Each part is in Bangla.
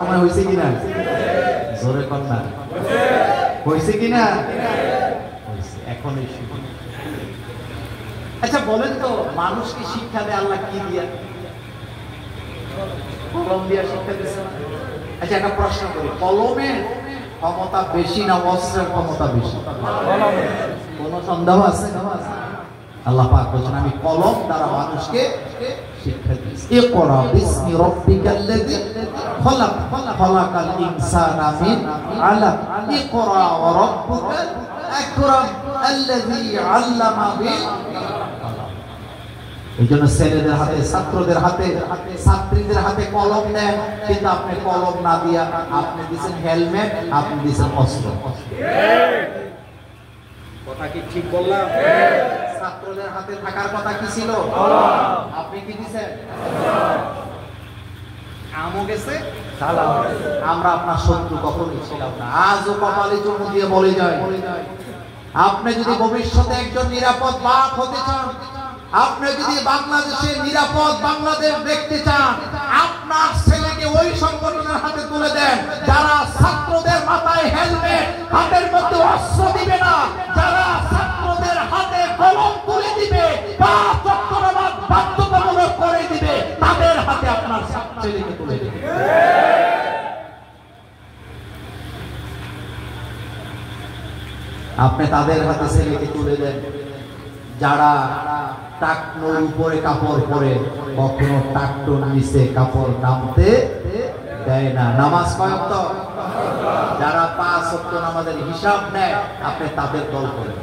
সময় হয়েছে কিনা জোরে কর না হয়েছে কিনা এখনই শিখুন। আচ্ছা বলেন তো মানুষকে শিক্ষা দেয় আল্লাহ কি দিয়া? কলম দিয়া শিক্ষা দিচ্ছে। আচ্ছা একটা প্রশ্ন করি, কলমের ক্ষমতা বেশি না অস্ত্রের ক্ষমতা বেশি? কোন সন্দেহ আছে? আল্লাহ পাক বলেন আমি কলম দ্বারা মানুষকে শিক্ষা দিয়েছি। ইকরা বিসমি রাব্বিকাল্লাযী খলাক খলাকাল ইনসানা মিন আলাক ইকরা ওয়া রাব্বুকাল আকরাম আল্লাযী আল্লামা বিল কলম। এইজন্য ছেলেদের হাতে, ছাত্রদের হাতে, ছাত্রীদের হাতে কলম দেন, কিন্তু আপনি কলম না দিয়া আপনি দিয়েছেন হেলমেট, আপনি দিয়েছেন অস্ত্র। কথা কি ঠিক বললাম? ছাত্রদের হাতে থাকার কথা কি ছিল? আপনি কি দিয়েছেন? আমও গেছে, আমরা আপনার শত্রু কখনোই ছিলাম না। আজও কপালে চুমু দিয়ে বলে যায়, আপনি যদি ভবিষ্যতে একজন নিরাপদ বাপ হতে চান, আপনি যদি বাংলাদেশে নিরাপদ বাংলাদেশ দেখতে চান, আপনার ছেলেকে ওই সংগঠনের হাতে তুলে দেন যারা ছাত্রদের মাথায় হেলমেট, হাতের মধ্যে অস্ত্র দিবে না, যারা ছাত্রদের হাতে কলম তুলে দিবে বা চক্রবাদ বাধ্যতামূলক করে দিবে, তাদের হাতে আপনার ছেলেকে তুলে দিবে। আপনি তাদের হাতে ছেলেকে তুলে দেন যারা টাকনোর উপরে কাপড় পরে কখনো টাকটোর নিচে কাপড় নামতে দেয় না। নামাজ কয় ওয়াক্ত? যারা 5 ওয়াক্ত নামাজের হিসাব নেয়, আপনি তাদের দল করেন।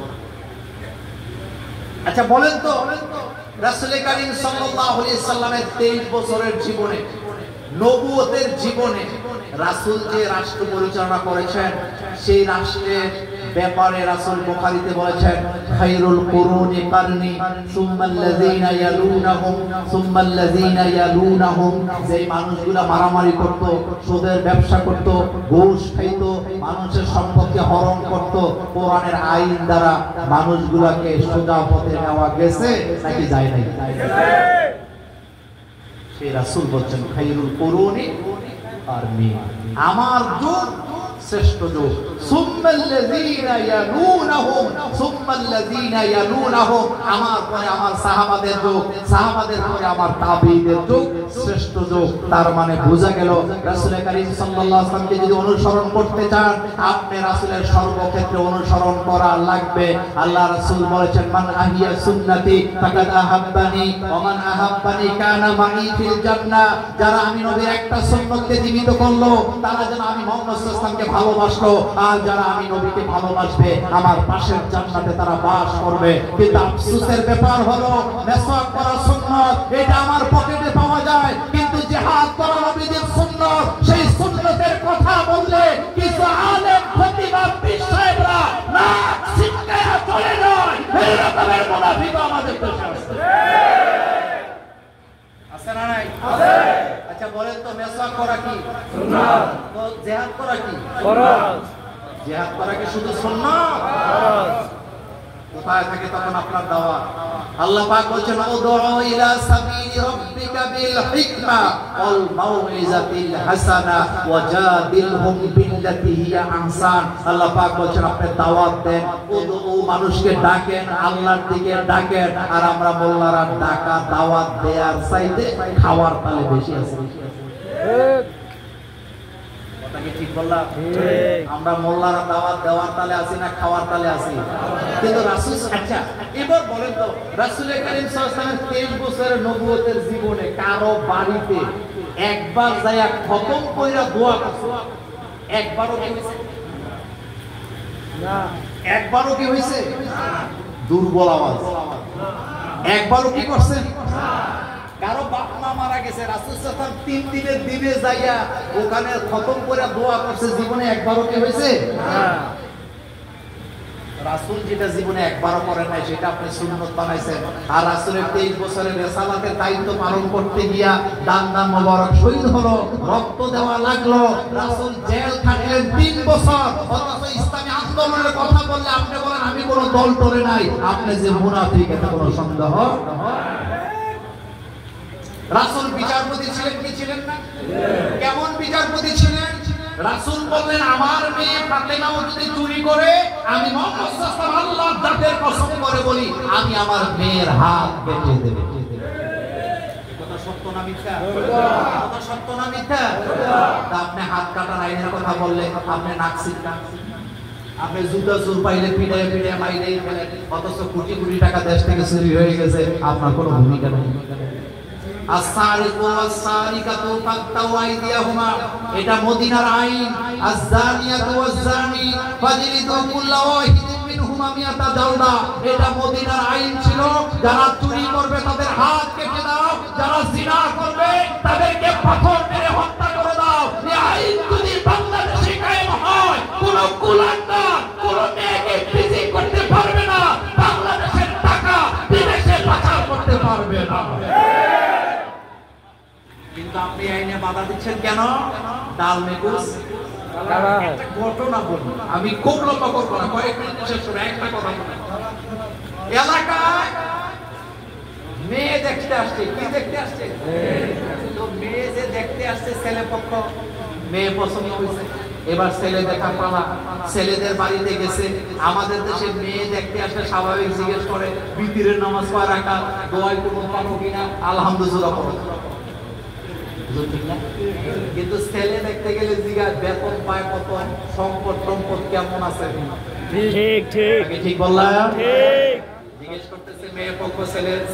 আচ্ছা বলেন তো রাসূল কারীম সাল্লাল্লাহু আলাইহি সাল্লামের 23 বছরের জীবনে, নবুয়তের জীবনে রাসূল যে রাষ্ট্র পরিচালনা করেছেন, সেই রাষ্ট্রের ব্যাপারে রাসূল বুখারীতে বলেছেন খায়রুল কুরুনি কারনি সুম্মাল্লাযীনা ইয়ালুনাহুম সুম্মাল্লাযীনা ইয়ালুনাহুম। যে মানুষগুলা মারামারি করত, সুদের ব্যবসা করত, ঘুষ খাইত, মানুষের সম্পত্তি হরণ করত, কোরআনের আইন দ্বারা মানুষগুলাকে সোজা পথে নেওয়া গেছে নাকি যায় নাই? সেই রাসূল বলেন খায়রুল কুরুনি কারনি, আমার যুগ শ্রেষ্ঠ যুগ। সুম্মাল্লাযীনা ইয়ালুনাহুম সুম্মাল্লাযীনা ইয়ালুনাহুম, আমার পরে আমার সাহাবাদের যুগ, সাহাবাদের পরে আমার তাবেঈদের যুগ শ্রেষ্ঠ যুগ। তার মানে বোঝা গেল রাসূল কারীম সাল্লাল্লাহু আলাইহি ওয়াসাল্লামকে যদি অনুসরণ করতে চান, আপনি রাসূলের সর্বক্ষেত্রে অনুসরণ করা লাগবে। আল্লাহ রাসূল বলেছেন মান আহিয়া সুন্নতি ফাকাদ আহাব্বানি ওয়া মান আহাব্বানি কানা মাই ফিল জান্নাহ। যারা আমি নবীর একটা সুন্নতকে জীবিত করলো, তারা যেন আমি মুহাম্মদ সাল্লাল্লাহু আলাইহি ওয়াসাল্লামকে ভালোবাসলো, আর যারা আমি নবীকে ভালোবাসবে আমার পাশের জান্নাতে তারা বাস করবে। কিন্তু আফসোসের ব্যাপার হলো মেসওয়াক করা সুন্নাত, এটা আমার পকেটে পাওয়া যায়, কিন্তু জিহাদ করা নবীদের সুন্নাত। সেই সুন্নতের কথা বললে কিছু আলেম খতিব সাহেবরা নাক ছিটকায়া চলে যায়, এই রকমের মুনাফিক আমাদের দেশে আছে। আছে না নাই? আছে। আচ্ছা বলেন তো মেসওয়াক করা কি সুন্নাত? তো জিহাদ করা কি ফরজ? জিহাদ করা কি শুধু সুন্নাত? ফরজ। কোথায় থাকে তখন আপনার দাওয়াত? আল্লাহ পাক বলেন উদউ ইলা সাবিলি রাব্বিকা বিল হিকমা ওয়াল মাউইজাতিল হাসানা ওয়াজাদিলহুম বিল্লাতি হিয়া আহসান। আল্লাহ পাক বলেন আপনি দাওয়াত দেন, উদউ মানুষকে ডাকেন, আল্লাহর দিকে ডাকেন। আর আমরা মোল্লারা ডাকা দাওয়াত দেওয়ার চাইতে খাওয়ার তালে বেশি আছে। ঠিক বললাম? আমরা মোল্লারা দাওয়াত দেওয়ার তালে আছি না খাওয়ার তালে আছি? কিন্তু রাসূল, আচ্ছা এবার বলেন তো রাসূল কারীম সাল্লাল্লাহু আলাইহি ওয়াসাল্লামের 23 বছরের নবুয়তের জীবনে কারো বাড়িতে একবার যায়া খতম কইরা দোয়া করছে? একবারও কি হইছে? না। একবারও কি হইছে? দুর্বল আওয়াজ। একবারও কি করছে? না। কারো বাপ মা মারা গেছে, রাসূল সাল্লাল্লাহু আলাইহি ওয়াসাল্লাম 3 দিনের দিনে যাইয়া ওখানে খতম করে দোয়া করছে, জীবনে একবারও কি হয়েছে? না। রাসূল যেটা জীবনে একবারও করেন নাই সেটা আপনি সুন্নাত বানাইছেন। আর রাসূলের 23 বছরের রিসালাতের দায়িত্ব পালন করতে গিয়া দান মোবারক শহীদ হলো, রক্ত দেওয়া লাগলো, রাসূল জেল খাটলেন 3 বছর। অথচ ইসলামী আন্দোলনের কথা বললে আপনি বলেন আমি কোনো দল টরে নাই, আপনি যে মুনাফিক এতে কোনো সন্দেহ। রাসূল বিচারপতি ছিলেন কি ছিলেন না? কেমন বিচারপতি ছিলেন? রাসূল বললেন আমার মেয়ে ফাতেমাও যদি চুরি করে আমি মুহাম্মদ সাল্লাল্লাহু আলাইহি ওয়াসাল্লাম আল্লাহর জাতের কসম করে বলি আমি আমার মেয়ের হাত কেটে দেব। কথা সত্য না মিথ্যা? কথা সত্য না মিথ্যা? তা আপনি হাত কাটার আইনের কথা বললে আপনি নাকসিক না, আপনি জুতা চুর পাইলে পিড়ায় পিড়ায় মাইরেই ফেলেন, অথচ কোটি কোটি টাকা দেশ থেকে চুরি হয়ে গেছে, আপনার কোনো ভূমিকা নেই। এটা মদিনার আইন। এটা মদিনার আইন ছিল, যারা চুরি করবে তাদের হাত কেটে দাও, যারা জিনা করবে তাদেরকে পাথর মেরে হত্যা করে দাও। এই আইন যদি বাংলাদেশে কায়েম হয়, কোন কুলাঙ্গার কোন মেয়েকে বিজি করতে পারবে না, বাংলাদেশের টাকা বিদেশে পাচার করতে পারবে না। কিন্তু আপনি আইনে বাধা দিচ্ছেন কেন? ডাল মেকুস একটা ঘটনা বলুন, আমি খুব লম্বা করবো না, কয়েক মিনিট শেষ করে একটা কথা বলি। এলাকায় মেয়ে দেখতে আসছে, কি দেখতে আসছে? তো মেয়ে যে দেখতে আসছে ছেলে পক্ষ, মেয়ে পছন্দ হয়েছে, এবার ছেলে দেখা পালা, ছেলেদের বাড়িতে গেছে। আমাদের দেশে মেয়ে দেখতে আসলে স্বাভাবিক জিজ্ঞেস করে বিতিরের নামাজ কয় রাকাত, দোয়ায় কোনো পাবো কিনা, আলহামদুলিল্লাহ পড়ো। কিন্তু ছেলে দেখতে গেলে জিজ্ঞাসা বেতন পায় কত, সম্পদ সম্পদ কেমন আছে। ঠিক ঠিক ঠিক বললাম। জিজ্ঞেস করতেছে মেয়ে পক্ষ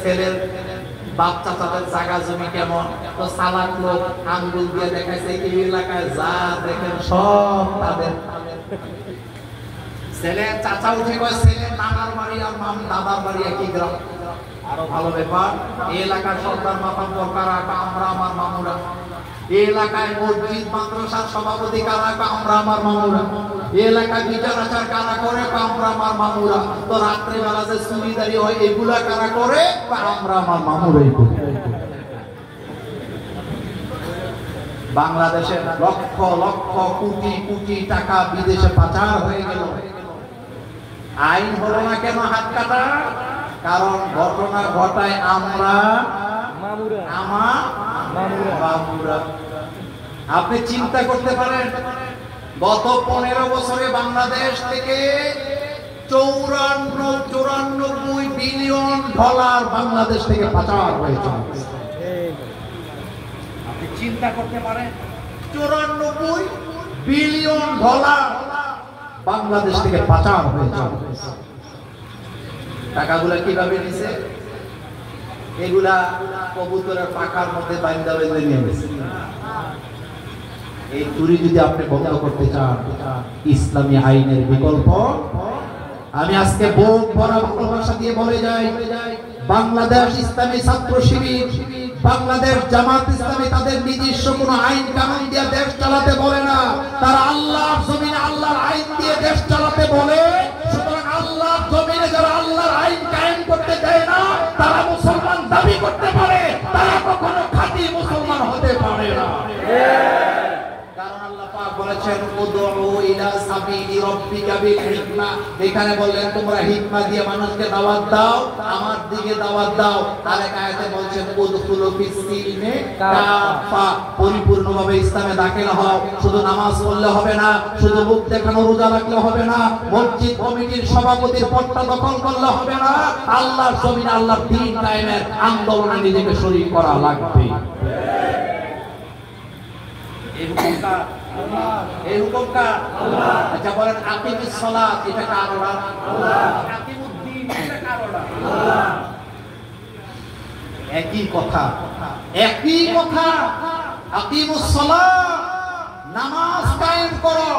ছেলের বাপ চাচাদের জায়গা জমি কেমন। তো সালাক লোক আঙ্গুল দিয়ে দেখাইছে এই এলাকায় যা দেখেন সব তাদের। ছেলের চাচা উঠে কয় ছেলের নানার বাড়ি আর দাদার বাড়ি একই গ্রাম। আরো ভালো ব্যাপার, এই এলাকার সরকার মাতাব্বর কারা? আমরা আমার মামুরা। এই এলাকায় মসজিদ মাদ্রাসার সভাপতি কারা? আমরা আমার মামুরা। এই এলাকায় বিচার আচার কারা করে? আমরা আমার মামুরা। তো রাত্রে বেলা যে চুরিদারি হয় এগুলা কারা করে? আমরা আমার মামুরাই করি। বাংলাদেশে লক্ষ লক্ষ কোটি কোটি টাকা বিদেশে পাচার হয়ে গেল। আইন হলো না কেন হাত কাটা? কারণ ঘটনা ঘটায় আমরা মামুরা। আপনি চিন্তা করতে পারেন গত 15 বছরে বাংলাদেশ থেকে 94 বিলিয়ন ডলার বাংলাদেশ থেকে পাচার হয়েছে। আপনি চিন্তা করতে পারেন 94 বিলিয়ন ডলার বাংলাদেশ থেকে পাচার হয়েছে। টাকাগুলা কিভাবে নিছে? এগুলা কবুতরের পাখার মধ্যে বাইন্দা বেঁধে নিয়ে গেছে। এই চুরি যদি আপনি বন্ধ করতে চান, ইসলামী আইনের বিকল্প আমি আজকে বুক ভরা ভালোবাসা দিয়ে বলে যাই, বাংলাদেশ ইসলামী ছাত্র শিবির, বাংলাদেশ জামাত ইসলামী তাদের নিজস্ব কোনো আইন কানুন দিয়ে দেশ চালাতে বলে না, তারা আল্লাহর জমিনে আল্লাহর আইন দিয়ে দেশ চালাতে বলে। সুতরাং আল্লাহর জমিনে যারা আল্লাহর আইন কায়েম করতে দেয় না তারা মুসলমান দাবি করতে পারে, তারা কখনো খাঁটি মুসলমান হতে পারে না। এখানে বললেন তোমরা হিকমা দিয়ে মানুষকে দাওয়াত দাও, আমার দিকে দাওয়াত দাও। আরেক আয়াতে বলছেন উদখুলু ফিস সিলমে কাফা, পরিপূর্ণভাবে ইসলামে দাখিল হও। শুধু নামাজ পড়লে হবে না, শুধু মুখ দেখানো রোজা রাখলে হবে না, মসজিদ কমিটির সভাপতির পদটা দখল করলে হবে না, আল্লাহর জমিনে আল্লাহর দ্বীন কায়েমের আন্দোলনে নিজেকে শরীক করা লাগবে। এই হুকুমটা আচ্ছা বলেন আকিমুস সালাত এটা কার অর্ডার? আকিমুদ্দিন এটা কার অর্ডার? একই কথা আকিমুস সালাত, নামাজ কায়েম করো।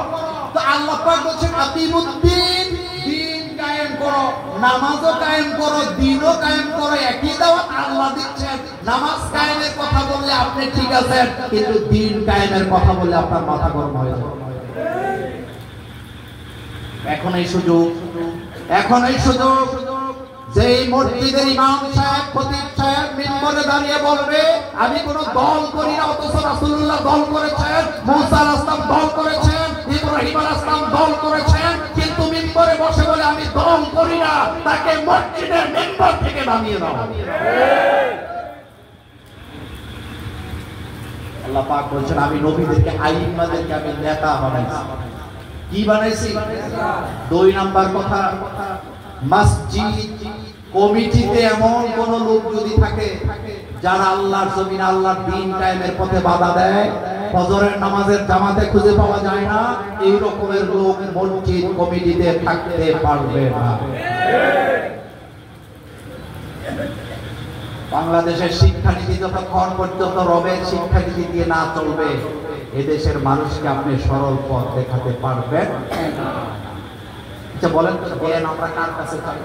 তো আল্লাহ পাক বলেন আকিমুদ্দিন, দ্বীন কায়েম করো, নামাজও কায়েম করো, দ্বীনও কায়েম করো। একই দাওয়াত আল্লাহ দিচ্ছেন। নামাজ কায়েমের কথা বললে আপনি ঠিক আছেন, কিন্তু দ্বীন কায়েমের কথা বললে আপনার মাথা গরম হয়ে যাবে। এখন এই সুযোগ যে মসজিদের ইমাম সাহেব, খতিব সাহেব মিম্বরে দাঁড়িয়ে বলবে আমি কোন দল করি না, অথচ রাসূলুল্লাহ দল করেছেন, মুসা আলাইহিস সালাম দল করেছেন, ইব্রাহিম আলাইহিস সালাম দল করেছেন, কিন্তু মিম্বরে বসে বলে আমি দল করি না, তাকে মসজিদের মিম্বর থেকে নামিয়ে দাও। আল্লাহ পাক বলছেন আমি নবীদেরকে আইম্মাদেরকে আমি নেতা বানাইছি। কি বানাইছি? 2 নাম্বার কথা, মসজিদ কমিটিতে এমন কোন লোক যদি থাকে যারা আল্লাহর জমিনে আল্লাহর দ্বীন কায়েমের পথে বাধা দেয়, ফজরের নামাজের জামাতে খুঁজে পাওয়া যায় না, এই রকমের লোক মসজিদ কমিটিতে থাকতে পারবে না। বাংলাদেশের শিক্ষানীতি যতক্ষণ পর্যন্ত রবের শিক্ষানীতি দিয়ে না চলবে, এদেশের মানুষকে আপনি সরল পথ দেখাতে পারবেন। আচ্ছা বলেন তো, জ্ঞান আমরা কার কাছে চাই?